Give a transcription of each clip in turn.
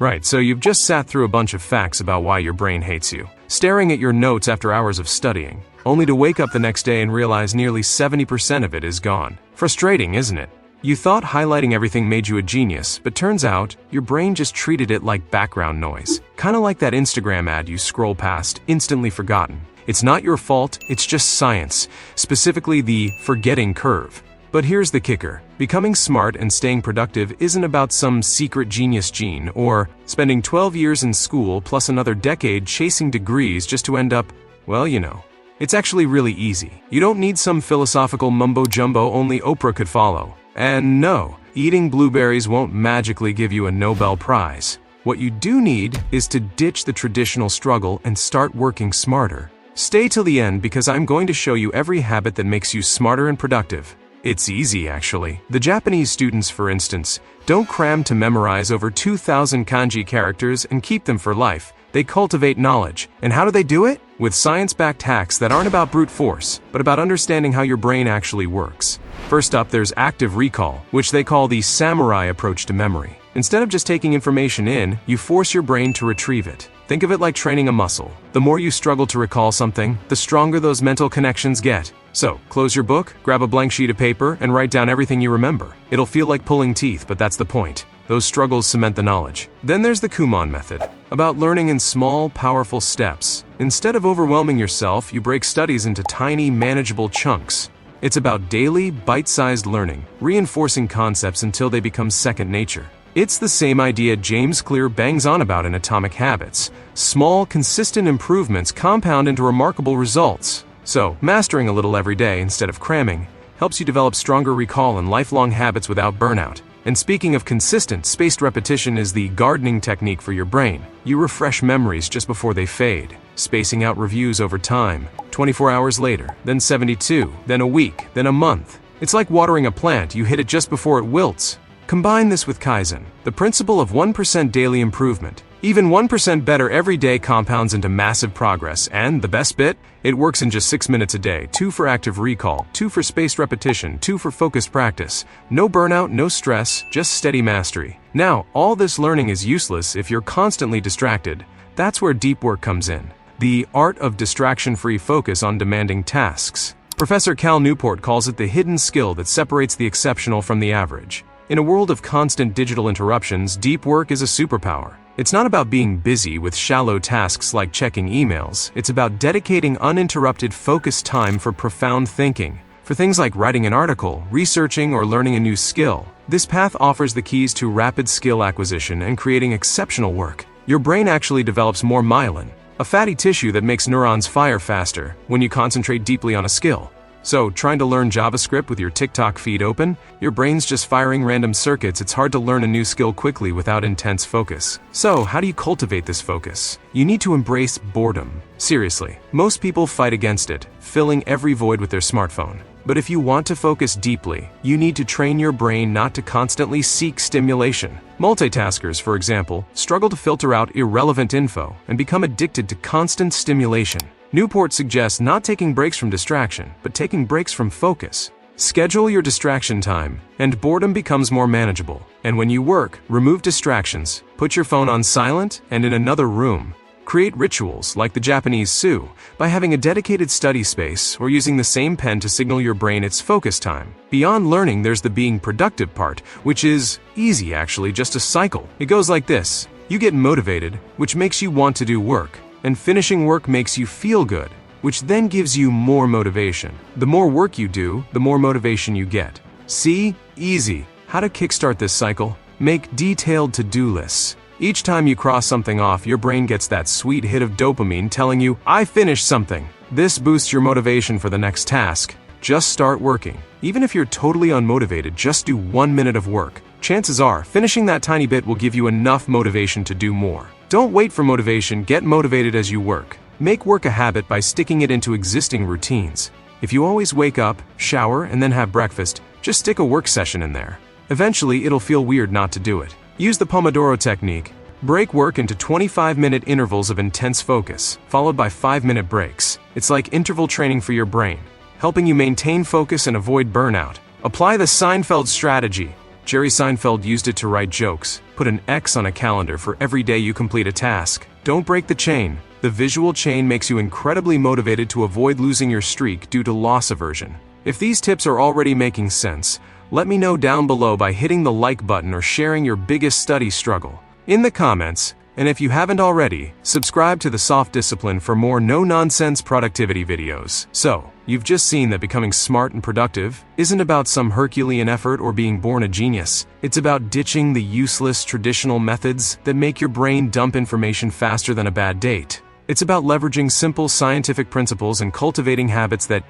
Right, so you've just sat through a bunch of facts about why your brain hates you, staring at your notes after hours of studying, only to wake up the next day and realize nearly 70% of it is gone. Frustrating, isn't it? You thought highlighting everything made you a genius, but turns out, your brain just treated it like background noise. Kinda like that Instagram ad you scroll past, instantly forgotten. It's not your fault, it's just science, specifically the forgetting curve. But here's the kicker. Becoming smart and staying productive isn't about some secret genius gene, or spending 12 years in school plus another decade chasing degrees just to end up, well, you know. It's actually really easy. You don't need some philosophical mumbo-jumbo only Oprah could follow. And no, eating blueberries won't magically give you a Nobel Prize. What you do need is to ditch the traditional struggle and start working smarter. Stay till the end because I'm going to show you every habit that makes you smarter and productive. It's easy, actually. The Japanese students, for instance, don't cram to memorize over 2,000 kanji characters and keep them for life. They cultivate knowledge. And how do they do it? With science-backed hacks that aren't about brute force, but about understanding how your brain actually works. First up, there's active recall, which they call the samurai approach to memory. Instead of just taking information in, you force your brain to retrieve it. Think of it like training a muscle. The more you struggle to recall something, the stronger those mental connections get. So, close your book, grab a blank sheet of paper, and write down everything you remember. It'll feel like pulling teeth, but that's the point. Those struggles cement the knowledge. Then there's the Kumon method, about learning in small, powerful steps. Instead of overwhelming yourself, you break studies into tiny, manageable chunks. It's about daily, bite-sized learning, reinforcing concepts until they become second nature. It's the same idea James Clear bangs on about in Atomic Habits. Small, consistent improvements compound into remarkable results. So, mastering a little every day instead of cramming helps you develop stronger recall and lifelong habits without burnout. And speaking of consistent, spaced repetition is the gardening technique for your brain. You refresh memories just before they fade, spacing out reviews over time, 24 hours later, then 72, then a week, then a month. It's like watering a plant, you hit it just before it wilts. Combine this with Kaizen, the principle of 1% daily improvement. Even 1% better every day compounds into massive progress, and the best bit? It works in just 6 minutes a day, 2 for active recall, 2 for spaced repetition, 2 for focused practice. No burnout, no stress, just steady mastery. Now, all this learning is useless if you're constantly distracted. That's where deep work comes in. The art of distraction-free focus on demanding tasks. Professor Cal Newport calls it the hidden skill that separates the exceptional from the average. In a world of constant digital interruptions, deep work is a superpower. It's not about being busy with shallow tasks like checking emails. It's about dedicating uninterrupted, focused time for profound thinking. For things like writing an article, researching, or learning a new skill. This path offers the keys to rapid skill acquisition and creating exceptional work. Your brain actually develops more myelin, a fatty tissue that makes neurons fire faster when you concentrate deeply on a skill. So, trying to learn JavaScript with your TikTok feed open? Your brain's just firing random circuits. It's hard to learn a new skill quickly without intense focus. So, how do you cultivate this focus? You need to embrace boredom. Seriously, most people fight against it, filling every void with their smartphone. But if you want to focus deeply, you need to train your brain not to constantly seek stimulation. Multitaskers, for example, struggle to filter out irrelevant info and become addicted to constant stimulation. Newport suggests not taking breaks from distraction, but taking breaks from focus. Schedule your distraction time, and boredom becomes more manageable. And when you work, remove distractions. Put your phone on silent and in another room. Create rituals, like the Japanese Su, by having a dedicated study space or using the same pen to signal your brain it's focus time. Beyond learning, there's the being productive part, which is easy actually, just a cycle. It goes like this. You get motivated, which makes you want to do work. And finishing work makes you feel good, which then gives you more motivation. The more work you do, the more motivation you get. See? Easy. How to kickstart this cycle? Make detailed to-do lists. Each time you cross something off, your brain gets that sweet hit of dopamine telling you, I finished something. This boosts your motivation for the next task. Just start working. Even if you're totally unmotivated, just do 1 minute of work. Chances are, finishing that tiny bit will give you enough motivation to do more. Don't wait for motivation, get motivated as you work. Make work a habit by sticking it into existing routines. If you always wake up, shower, and then have breakfast, just stick a work session in there. Eventually, it'll feel weird not to do it. Use the Pomodoro technique. Break work into 25-minute intervals of intense focus, followed by 5-minute breaks. It's like interval training for your brain, helping you maintain focus and avoid burnout. Apply the Seinfeld strategy. Jerry Seinfeld used it to write jokes. Put an X on a calendar for every day you complete a task. Don't break the chain. The visual chain makes you incredibly motivated to avoid losing your streak due to loss aversion. If these tips are already making sense, let me know down below by hitting the like button or sharing your biggest study struggle in the comments. And if you haven't already, subscribe to The Soft Discipline for more no-nonsense productivity videos. So, you've just seen that becoming smart and productive isn't about some Herculean effort or being born a genius. It's about ditching the useless traditional methods that make your brain dump information faster than a bad date. It's about leveraging simple scientific principles and cultivating habits that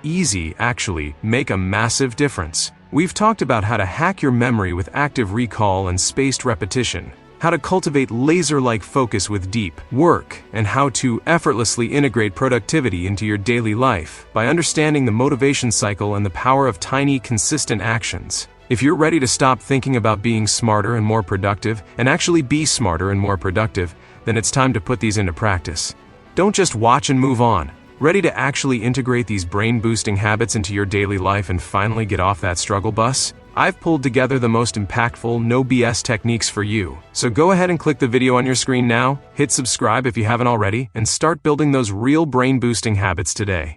actually make a massive difference. We've talked about how to hack your memory with active recall and spaced repetition, how to cultivate laser-like focus with deep work, and how to effortlessly integrate productivity into your daily life by understanding the motivation cycle and the power of tiny, consistent actions. If you're ready to stop thinking about being smarter and more productive and actually be smarter and more productive, then it's time to put these into practice. Don't just watch and move on. Ready to actually integrate these brain-boosting habits into your daily life and finally get off that struggle bus? I've pulled together the most impactful, no BS techniques for you. So go ahead and click the video on your screen now, hit subscribe if you haven't already, and start building those real brain-boosting habits today.